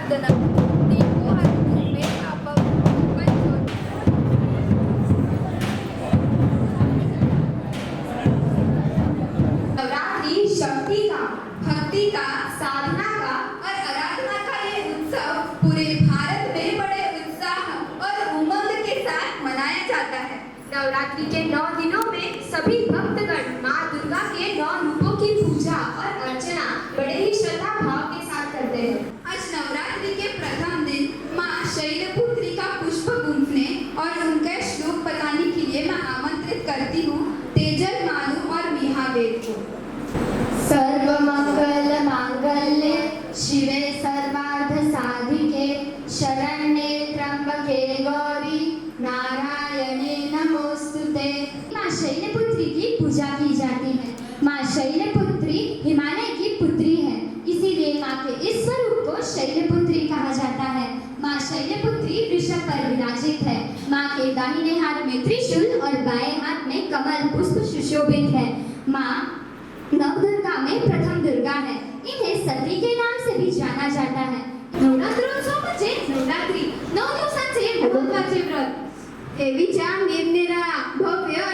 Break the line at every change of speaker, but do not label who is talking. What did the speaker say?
प्रार्थना देवो हाथों में पापा
नवरात्रि शक्ति का, भक्ति का, साधना का और आराधना का ये उत्सव पूरे भारत में बड़े उत्साह और उमंग के साथ मनाया जाता है। नवरात्रि के 9 दिनों में सभी भक्तगण माँ दुर्गा के 9 रूपों की पूजा और अर्चना बड़े ही श्रद्धा भाव के साथ करते हैं। आज नवरात्रि के प्रथम दिन माँ शैलपुत्री का पुष्प गुंथने और उनके श्लोक बताने के लिए मैं आमंत्रित करती हूँ तेजल, मानू और महादेव को।
सर्वमंगल मांगल्ये शिवे सर्वार्थ साधिके शरण्ये त्र्यंबके गौरी नारायणे नमोस्तुते। माँ शैलपुत्री की पूजा की जाती है। माँ शैलपुत्री हिमालय की पुत्री है, इसीलिए माँ के इस स्वरूप को शैलपुत्री कहा जाता है। माँ शैलपुत्री वृषभ पर विराजित है। माँ के दाहिने हाथ में त्रिशूल और बाएं हाथ में कमल पुष्प सुशोभित है। माँ नवदुर्गा में प्रथम दुर्गा है। इन्हें सती के नाम से भी जाना जाता है। नवरात्रोत्सव म्हणजे नवरात्री 9 दिवसांचे महत्त्वाचे व्रत. देवीच्या निरनिराळ्या भव्य